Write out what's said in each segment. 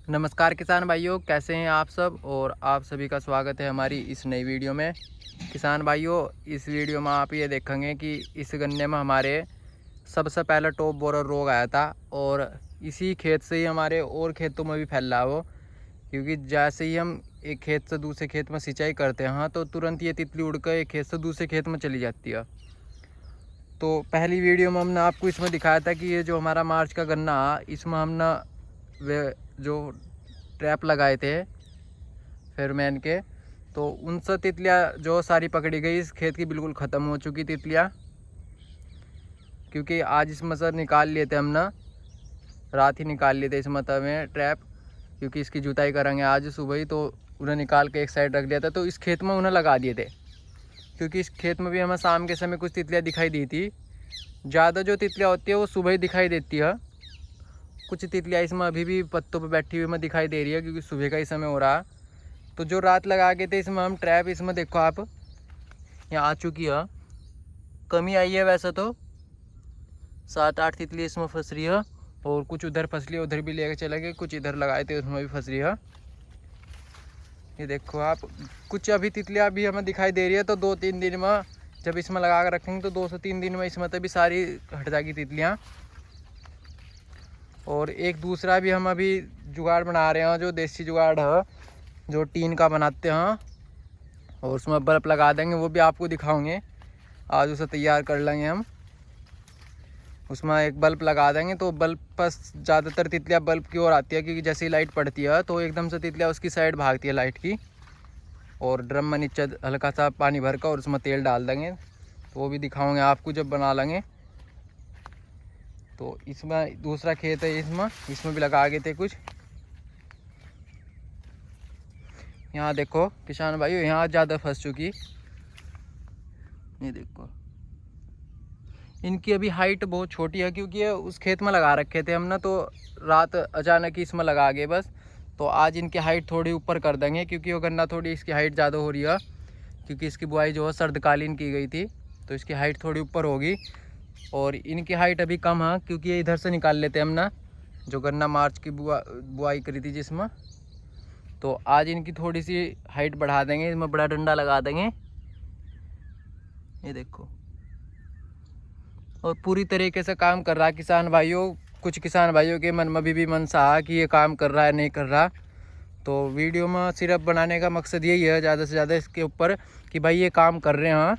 नमस्कार किसान भाइयों, कैसे हैं आप सब। और आप सभी का स्वागत है हमारी इस नई वीडियो में। किसान भाइयों, इस वीडियो में आप ये देखेंगे कि इस गन्ने में हमारे सबसे पहले टॉप बोरर रोग आया था और इसी खेत से ही हमारे और खेतों में भी फैल रहा है वो। क्योंकि जैसे ही हम एक खेत से दूसरे खेत में सिंचाई करते हैं तो तुरंत ये तितली उड़कर एक खेत से दूसरे खेत में चली जाती है। तो पहली वीडियो में हमने आपको इसमें दिखाया था कि ये जो हमारा मार्च का गन्ना, इसमें हमने वे जो ट्रैप लगाए थे फेरोमोन के, तो उनसे तितलियाँ जो सारी पकड़ी गई। इस खेत की बिल्कुल ख़त्म हो चुकी तितलियाँ, क्योंकि आज इसमें से निकाल लिए थे हमने, रात ही निकाल लिए थे इस मतलब में ट्रैप। क्योंकि इसकी जुताई करेंगे आज सुबह ही, तो उन्हें निकाल के एक साइड रख दिया था। तो इस खेत में उन्हें लगा दिए थे, क्योंकि इस खेत में भी हमें शाम के समय कुछ तितलियाँ दिखाई दी थी। ज़्यादा जो तितलियाँ होती है वो सुबह ही दिखाई देती है। कुछ तितलियाँ इसमें अभी भी पत्तों पर बैठी हुई में दिखाई दे रही है, क्योंकि सुबह का ही समय हो रहा है। तो जो रात लगा के थे इसमें हम ट्रैप, इसमें देखो आप, यहाँ आ चुकी है। कमी आई है वैसे तो 7-8 तितली इसमें फंस रही है, और कुछ उधर फंस रही है, उधर भी लेके चले गए। कुछ इधर लगाए थे उसमें भी फंस रही है। ये देखो आप, कुछ अभी तितलियाँ भी हमें दिखाई दे रही है। तो 2-3 दिन में जब इसमें लगा कर रखेंगे तो 2 से 3 दिन में इसमें तभी सारी हट जाएगी तितलियाँ। और एक दूसरा भी हम अभी जुगाड़ बना रहे हैं, जो देसी जुगाड़ है, जो टीन का बनाते हैं, और उसमें बल्ब लगा देंगे। वो भी आपको दिखाओगे, आज उसे तैयार कर लेंगे हम। उसमें एक बल्ब लगा देंगे तो बल्ब पर ज़्यादातर तितलियाँ बल्ब की ओर आती है, क्योंकि जैसे ही लाइट पड़ती है तो एकदम से तितलियाँ उसकी साइड भागती है लाइट की। और ड्रम में नीचे हल्का सा पानी भर कर और उसमें तेल डाल देंगे, तो वो भी दिखाऊंगे आपको जब बना लेंगे। तो इसमें दूसरा खेत है, इसमें भी लगा गए थे कुछ। यहाँ देखो किसान भाइयों, यहाँ ज़्यादा फंस चुकी। ये देखो, इनकी अभी हाइट बहुत छोटी है, क्योंकि ये उस खेत में लगा रखे थे हमने, तो रात अचानक ही इसमें लगा गए बस। तो आज इनकी हाइट थोड़ी ऊपर कर देंगे, क्योंकि वो गन्ना थोड़ी इसकी हाइट ज़्यादा हो रही है। क्योंकि इसकी बुआई जो है सर्दकालीन की गई थी, तो इसकी हाइट थोड़ी ऊपर होगी। और इनकी हाइट अभी कम है, क्योंकि ये इधर से निकाल लेते हैं हमने, जो गन्ना मार्च की बुआई करी थी जिसमें। तो आज इनकी थोड़ी सी हाइट बढ़ा देंगे, इसमें बड़ा डंडा लगा देंगे। ये देखो, और पूरी तरीके से काम कर रहा है किसान भाइयों। कुछ किसान भाइयों के मन में भी मनसा कि ये काम कर रहा है नहीं कर रहा। तो वीडियो में सिर्फ बनाने का मकसद यही है ज़्यादा से ज़्यादा इसके ऊपर, कि भाई ये काम कर रहे हैं।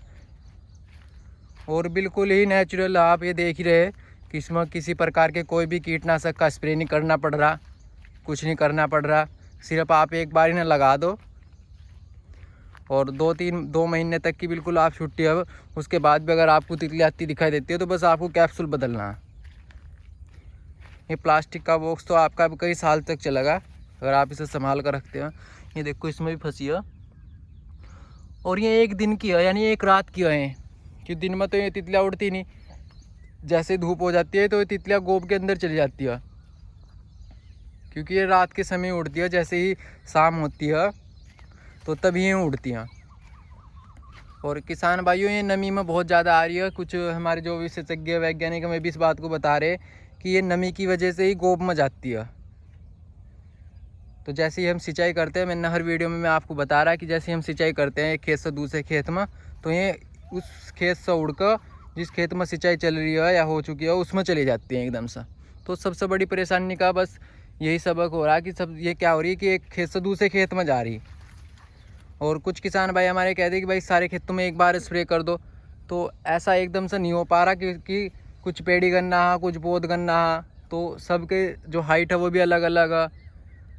और बिल्कुल ही नेचुरल, आप ये देख ही रहे कि इसमें किसी प्रकार के कोई भी कीटनाशक का स्प्रे नहीं करना पड़ रहा, कुछ नहीं करना पड़ रहा। सिर्फ आप एक बार इन्हें लगा दो, और 2 महीने तक की बिल्कुल आप छुट्टी। अब उसके बाद भी अगर आपको तितली आती दिखाई देती है तो बस आपको कैप्सूल बदलना है। ये प्लास्टिक का बॉक्स तो आपका कई साल तक चलेगा अगर आप इसे संभाल कर रखते हैं। ये देखो, इसमें भी फंसी है, और ये एक दिन की है, यानी एक रात की है। कि दिन में तो ये तितलियाँ उड़ती नहीं, जैसे धूप हो जाती है तो ये तितलियाँ गोब के अंदर चली जाती है। क्योंकि ये रात के समय उड़ती है, जैसे ही शाम होती है तो तभी ये उड़ती हैं। और किसान भाइयों, ये नमी में बहुत ज़्यादा आ रही है। कुछ हमारे जो विशेषज्ञ वैज्ञानिक हमें भी इस बात को बता रहे कि ये नमी की वजह से ही गोब में जाती है। तो जैसे ही हम सिंचाई करते हैं, मैंने हर वीडियो में मैं आपको बता रहा कि जैसे ही हम सिंचाई करते हैं एक खेत से दूसरे खेत में, तो ये उस खेत से उड़कर जिस खेत में सिंचाई चल रही है या हो चुकी है उसमें चली जाती हैं एकदम से। तो सबसे बड़ी परेशानी का बस यही सबक हो रहा है कि सब ये क्या हो रही है कि एक खेत से दूसरे खेत में जा रही। और कुछ किसान भाई हमारे कहते हैं कि भाई सारे खेतों में एक बार स्प्रे कर दो, तो ऐसा एकदम से नहीं हो पा रहा, क्योंकि कुछ पेड़ी गन्ना है, कुछ बोध गन्ना है, तो सबके जो हाइट है वो भी अलग अलग है।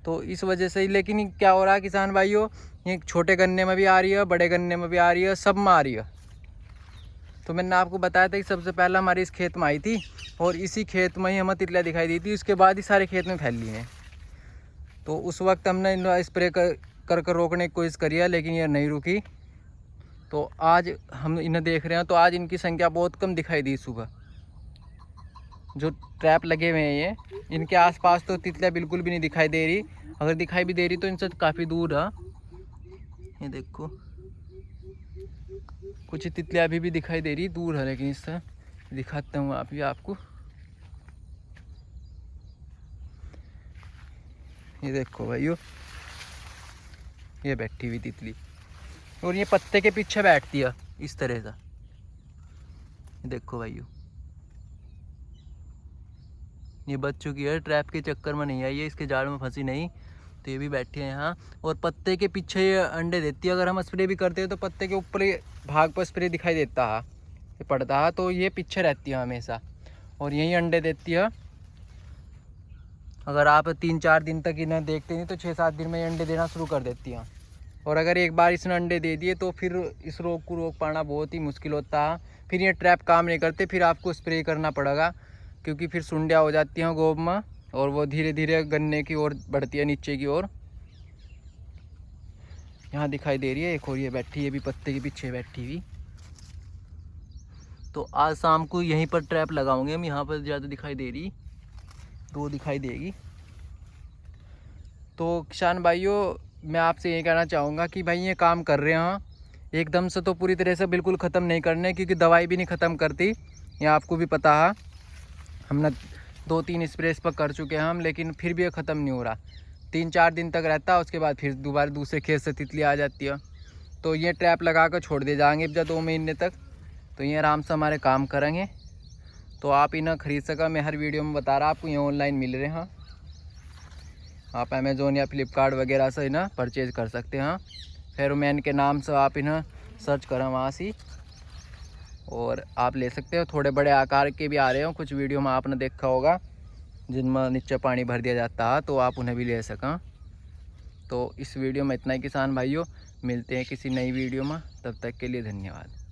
तो इस वजह से ही, लेकिन क्या हो रहा है किसान भाइयों, ये छोटे गन्ने में भी आ रही है, बड़े गन्ने में भी आ रही है, सब में आ रही है। तो मैंने आपको बताया था कि सबसे पहले हमारी इस खेत में आई थी, और इसी खेत में ही हमें तितलियाँ दिखाई दी थी, उसके बाद ही सारे खेत में फैल ली हैं। तो उस वक्त हमने इन्हें स्प्रे कर रोकने की कोशिश करी है, लेकिन ये नहीं रुकी। तो आज हम इन्हें देख रहे हैं, तो आज इनकी संख्या बहुत कम दिखाई दी सुबह। जो ट्रैप लगे हुए हैं ये, इनके आसपास तो तितलियाँ बिल्कुल भी नहीं दिखाई दे रही। अगर दिखाई भी दे रही तो इनसे काफ़ी दूर है। ये देखो, कुछ तितलियाँ अभी भी दिखाई दे रही दूर है, लेकिन इससे दिखाता हूँ अभी आपको। ये देखो भाइयों, ये बैठी हुई तितली, और ये पत्ते के पीछे बैठती है इस तरह से। देखो भाइयों, ये बच चुकी है, ट्रैप के चक्कर में नहीं आई है, इसके जाल में फंसी नहीं, तो ये भी बैठी है यहाँ। और पत्ते के पीछे ये अंडे देती है। अगर हम स्प्रे भी करते हैं तो पत्ते के ऊपर भाग पर स्प्रे दिखाई देता है, ये पड़ता है, तो ये पीछे रहती है हमेशा और यही अंडे देती है। अगर आप 3-4 दिन तक इन्हें देखते नहीं तो 6-7 दिन में ये अंडे देना शुरू कर देती हैं। और अगर एक बार इसने अंडे दे दिए तो फिर इस रोग को रोक पाना बहुत ही मुश्किल होता है। फिर ये ट्रैप काम नहीं करते, फिर आपको स्प्रे करना पड़ेगा, क्योंकि फिर सुंडियाँ हो जाती हैं गोब में और वो धीरे धीरे गन्ने की ओर बढ़ती है, नीचे की ओर। यहाँ दिखाई दे रही है एक और ये बैठी, ये भी पत्ते के पीछे बैठी हुई। तो आज शाम को यहीं पर ट्रैप लगाओगे हम, यहाँ पर ज़्यादा दिखाई दे रही, तो दिखाई देगी। तो किसान भाइयों, मैं आपसे ये कहना चाहूँगा कि भाई ये काम कर रहे हैं, एकदम से तो पूरी तरह से बिल्कुल ख़त्म नहीं करने, क्योंकि दवाई भी नहीं ख़त्म करती, ये आपको भी पता है। हमने 2-3 स्प्रे इस पर कर चुके हैं हम, लेकिन फिर भी ये ख़त्म नहीं हो रहा। 3-4 दिन तक रहता है, उसके बाद फिर दोबारा दूसरे खेत से तितली आ जाती है। तो ये ट्रैप लगा कर छोड़ दे जाएंगे जब 2 महीने तक, तो ये आराम से हमारे काम करेंगे। तो आप इन्हें खरीद सका, मैं हर वीडियो में बता रहा आपको, ये ऑनलाइन मिल रहे हैं, आप अमेज़ोन या फ्लिपकार्ट वगैरह से इन्हें परचेज़ कर सकते हैं। फेरोमैन के नाम से आप इन्हें सर्च करें वहाँ से, और आप ले सकते हो। थोड़े बड़े आकार के भी आ रहे हो, कुछ वीडियो में आपने देखा होगा जिनमें नीचे पानी भर दिया जाता है, तो आप उन्हें भी ले सकें। तो इस वीडियो में इतना ही किसान भाइयों, मिलते हैं किसी नई वीडियो में, तब तक के लिए धन्यवाद।